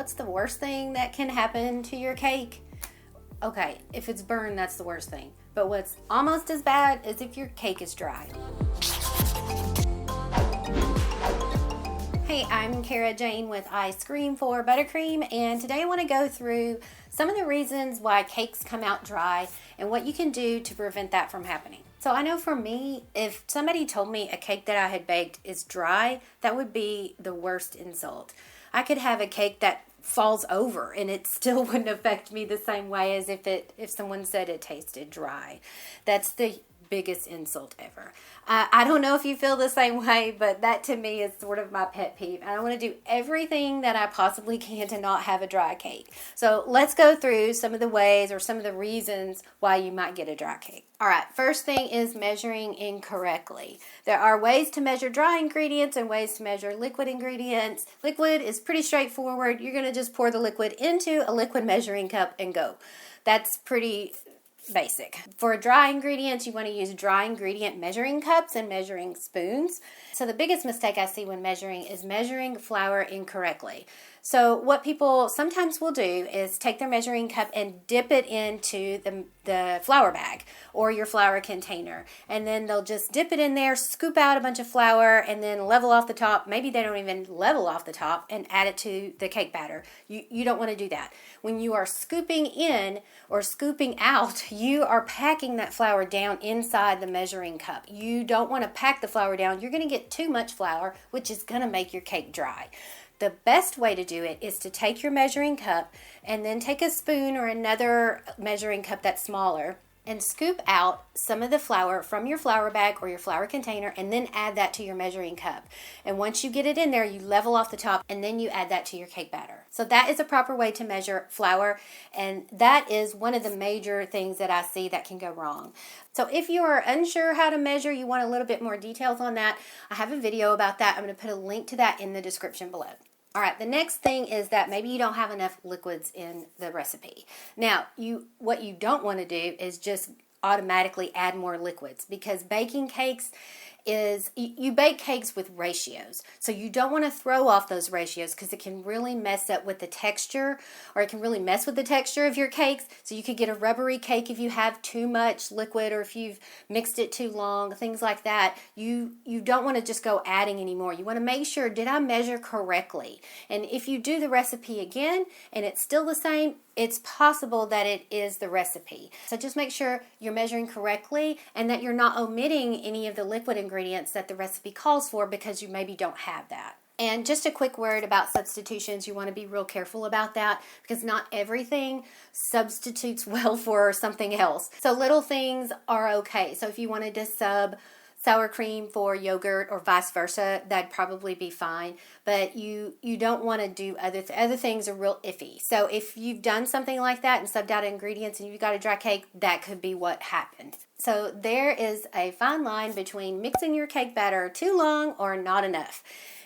What's the worst thing that can happen to your cake? Okay, if it's burned, that's the worst thing. But what's almost as bad is if your cake is dry. Hey, I'm Kara Jane with I Scream for Buttercream, and today I want to go through some of the reasons why cakes come out dry and what you can do to prevent that from happening. So I know for me, if somebody told me a cake that I had baked is dry, that would be the worst insult. I could have a cake that falls over and it still wouldn't affect me the same way as if someone said it tasted dry. That's the biggest insult ever. I don't know if you feel the same way, but that to me is sort of my pet peeve. And I want to do everything that I possibly can to not have a dry cake. So let's go through some of the ways or some of the reasons why you might get a dry cake. All right, first thing is measuring incorrectly. There are ways to measure dry ingredients and ways to measure liquid ingredients. Liquid is pretty straightforward. You're going to just pour the liquid into a liquid measuring cup and go. That's pretty basic. For dry ingredients, you want to use dry ingredient measuring cups and measuring spoons. So the biggest mistake I see when measuring is measuring flour incorrectly. So what people sometimes will do is take their measuring cup and dip it into the flour bag or your flour container. And then they'll just dip it in there, scoop out a bunch of flour, and then level off the top. Maybe they don't even level off the top and add it to the cake batter. You don't want to do that. When you are scooping in or scooping out, you are packing that flour down inside the measuring cup. You don't want to pack the flour down. You're going to get too much flour, which is going to make your cake dry. The best way to do it is to take your measuring cup and then take a spoon or another measuring cup that's smaller and scoop out some of the flour from your flour bag or your flour container and then add that to your measuring cup. And once you get it in there, you level off the top and then you add that to your cake batter. So that is a proper way to measure flour, and that is one of the major things that I see that can go wrong. So if you are unsure how to measure, you want a little bit more details on that, I have a video about that. I'm going to put a link to that in the description below. All right, the next thing is that maybe you don't have enough liquids in the recipe. Now, what you don't want to do is just automatically add more liquids, because baking cakes is, you bake cakes with ratios. So you don't want to throw off those ratios because it can really mess up with the texture, or it can really mess with the texture of your cakes. So you could get a rubbery cake if you have too much liquid or if you've mixed it too long, things like that. You don't want to just go adding anymore. You want to make sure, did I measure correctly? And if you do the recipe again and it's still the same, it's possible that it is the recipe. So just make sure you're measuring correctly and that you're not omitting any of the liquid ingredients that the recipe calls for because you maybe don't have that. And just a quick word about substitutions. You want to be real careful about that because not everything substitutes well for something else. So little things are okay. So if you wanted to sub sour cream for yogurt or vice versa, that'd probably be fine. But you don't want to do other things are real iffy. So if you've done something like that and subbed out ingredients and you've got a dry cake, that could be what happened. So there is a fine line between mixing your cake batter too long or not enough.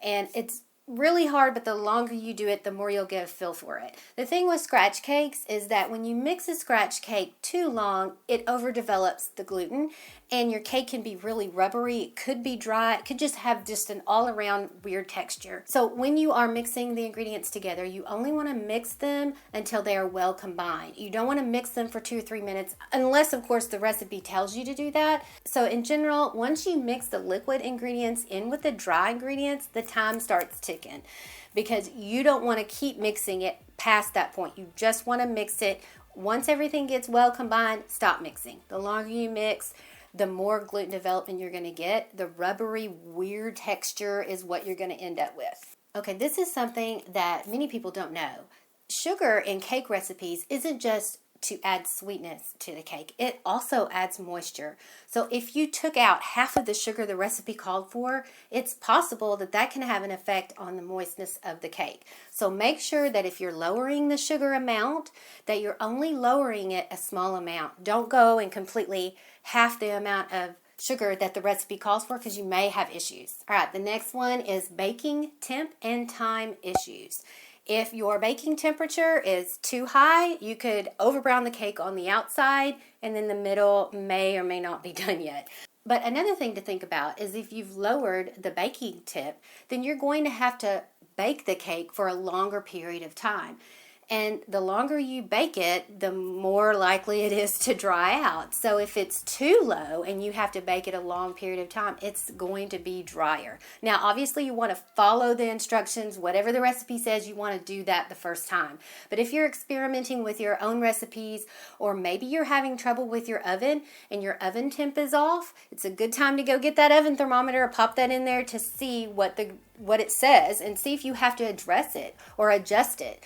And it's really hard, but the longer you do it, the more you'll get a feel for it. The thing with scratch cakes is that when you mix a scratch cake too long, it overdevelops the gluten and your cake can be really rubbery. It could be dry. It could just have just an all-around weird texture. So when you are mixing the ingredients together, you only want to mix them until they are well combined. You don't want to mix them for 2 or 3 minutes unless, of course, the recipe tells you to do that. So in general, once you mix the liquid ingredients in with the dry ingredients, the time starts ticking because you don't want to keep mixing it past that point. You just want to mix it. Once everything gets well combined, stop mixing. The longer you mix, the more gluten development you're going to get. The rubbery, weird texture is what you're going to end up with. Okay, this is something that many people don't know. Sugar in cake recipes isn't just to add sweetness to the cake. It also adds moisture. So if you took out half of the sugar the recipe called for, it's possible that that can have an effect on the moistness of the cake. So make sure that if you're lowering the sugar amount, that you're only lowering it a small amount. Don't go and completely half the amount of sugar that the recipe calls for because you may have issues. All right, the next one is baking temp and time issues. If your baking temperature is too high, you could overbrown the cake on the outside and then the middle may or may not be done yet. But another thing to think about is if you've lowered the baking tip, then you're going to have to bake the cake for a longer period of time. And the longer you bake it, the more likely it is to dry out. So if it's too low and you have to bake it a long period of time, it's going to be drier. Now, obviously, you want to follow the instructions. Whatever the recipe says, you want to do that the first time. But if you're experimenting with your own recipes, or maybe you're having trouble with your oven and your oven temp is off, it's a good time to go get that oven thermometer, pop that in there to see what it says and see if you have to address it or adjust it.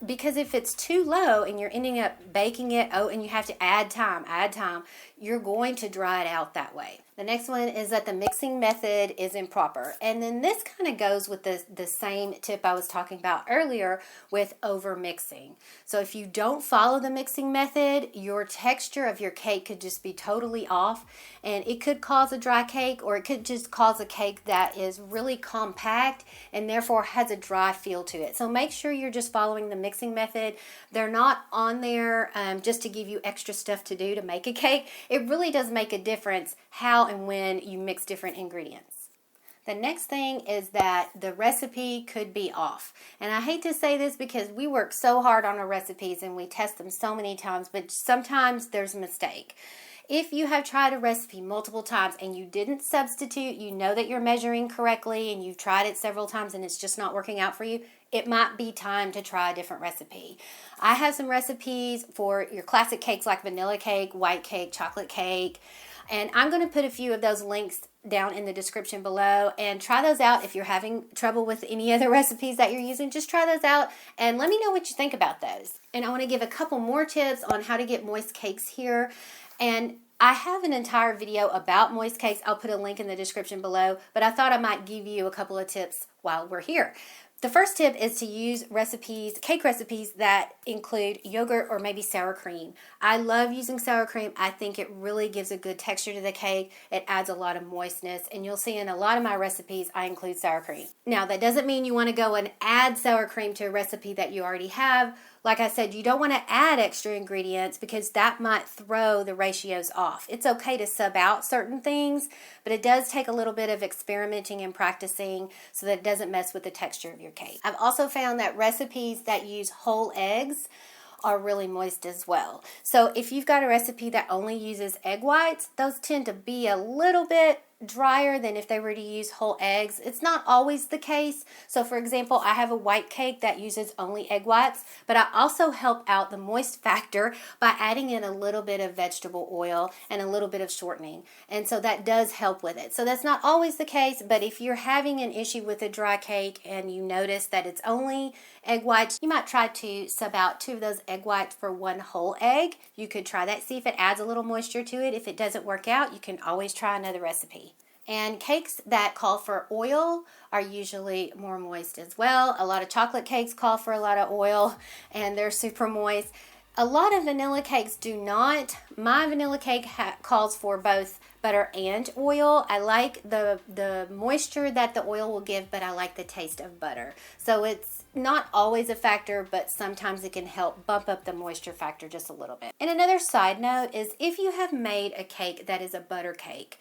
Because if it's too low and you're ending up baking it, and you have to add time, you're going to dry it out that way. The next one is that the mixing method is improper. And then this kind of goes with the same tip I was talking about earlier with over mixing. So if you don't follow the mixing method, your texture of your cake could just be totally off, and it could cause a dry cake, or it could just cause a cake that is really compact and therefore has a dry feel to it. So make sure you're just following the mixing method. They're not on there just to give you extra stuff to do to make a cake. It really does make a difference how and when you mix different ingredients. The next thing is that the recipe could be off. And I hate to say this because we work so hard on our recipes and we test them so many times, but sometimes there's a mistake. If you have tried a recipe multiple times and you didn't substitute, you know that you're measuring correctly and you've tried it several times and it's just not working out for you, it might be time to try a different recipe. I have some recipes for your classic cakes like vanilla cake, white cake, chocolate cake, and I'm going to put a few of those links down in the description below, and try those out. If you're having trouble with any other recipes that you're using, just try those out and let me know what you think about those. And I want to give a couple more tips on how to get moist cakes here. And I have an entire video about moist cakes. I'll put a link in the description below, but I thought I might give you a couple of tips while we're here. The first tip is to use cake recipes that include yogurt or maybe sour cream. I love using sour cream. I think it really gives a good texture to the cake. It adds a lot of moistness, and you'll see in a lot of my recipes I include sour cream. Now, that doesn't mean you want to go and add sour cream to a recipe that you already have. Like I said, you don't want to add extra ingredients because that might throw the ratios off. It's okay to sub out certain things, but it does take a little bit of experimenting and practicing so that it doesn't mess with the texture of your cake. I've also found that recipes that use whole eggs are really moist as well. So if you've got a recipe that only uses egg whites, those tend to be a little bit drier than if they were to use whole eggs. It's not always the case. So for example, I have a white cake that uses only egg whites, but I also help out the moist factor by adding in a little bit of vegetable oil and a little bit of shortening. And so that does help with it. So that's not always the case, but if you're having an issue with a dry cake and you notice that it's only egg whites, you might try to sub out 2 of those egg whites for 1 whole egg. You could try that, see if it adds a little moisture to it. If it doesn't work out, you can always try another recipe. And cakes that call for oil are usually more moist as well. A lot of chocolate cakes call for a lot of oil and they're super moist. A lot of vanilla cakes do not. My vanilla cake calls for both butter and oil. I like the moisture that the oil will give, but I like the taste of butter. So it's not always a factor, but sometimes it can help bump up the moisture factor just a little bit. And another side note is if you have made a cake that is a butter cake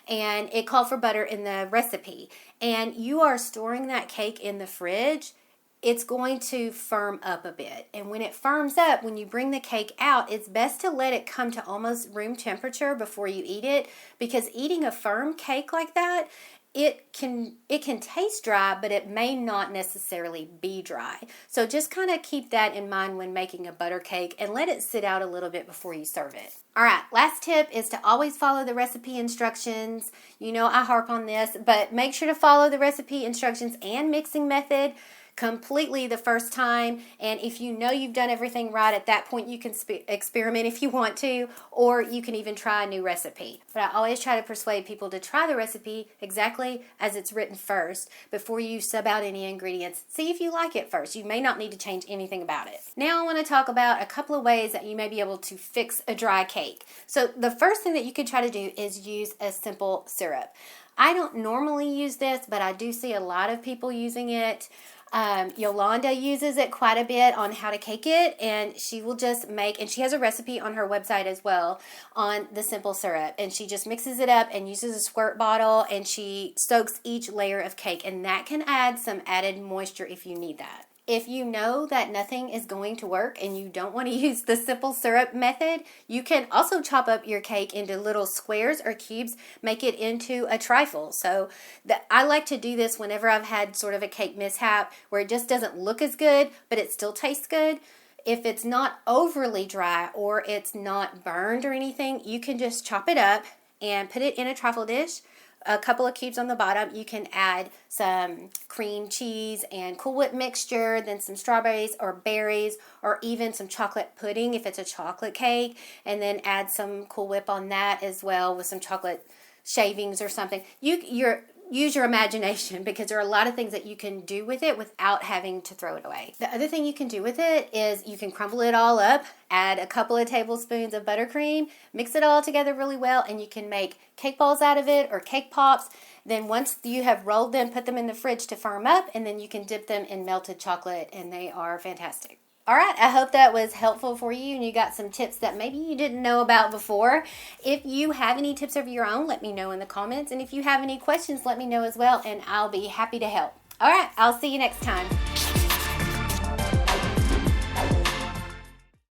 and it called for butter in the recipe and you are storing that cake in the fridge, it's going to firm up a bit. And when it firms up, when you bring the cake out, it's best to let it come to almost room temperature before you eat it, because eating a firm cake like that, it can taste dry, but it may not necessarily be dry. So just kind of keep that in mind when making a butter cake and let it sit out a little bit before you serve it. All right, last tip is to always follow the recipe instructions. You know I harp on this, but make sure to follow the recipe instructions and mixing method completely the first time, and if you know you've done everything right at that point, you can experiment if you want to, or you can even try a new recipe. But I always try to persuade people to try the recipe exactly as it's written first before you sub out any ingredients. See if you like it first. You may not need to change anything about it. Now I want to talk about a couple of ways that you may be able to fix a dry cake. So the first thing that you could try to do is use a simple syrup. I don't normally use this, but I do see a lot of people using it. Yolanda uses it quite a bit on how to cake it, and she will just make, and she has a recipe on her website as well on the simple syrup, and she just mixes it up and uses a squirt bottle, and she soaks each layer of cake, and that can add some added moisture if you need that. If you know that nothing is going to work and you don't want to use the simple syrup method, you can also chop up your cake into little squares or cubes, make it into a trifle. So I like to do this whenever I've had sort of a cake mishap where it just doesn't look as good, but it still tastes good. If it's not overly dry or it's not burned or anything, you can just chop it up and put it in a trifle dish. A couple of cubes on the bottom. You can add some cream cheese and Cool Whip mixture, then some strawberries or berries, or even some chocolate pudding if it's a chocolate cake, and then add some Cool Whip on that as well with some chocolate shavings or something. Use your imagination, because there are a lot of things that you can do with it without having to throw it away. The other thing you can do with it is you can crumble it all up, add a couple of tablespoons of buttercream, mix it all together really well, and you can make cake balls out of it or cake pops. Then once you have rolled them, put them in the fridge to firm up, and then you can dip them in melted chocolate, and they are fantastic. All right, I hope that was helpful for you and you got some tips that maybe you didn't know about before. If you have any tips of your own, let me know in the comments. And if you have any questions, let me know as well, and I'll be happy to help. All right, I'll see you next time.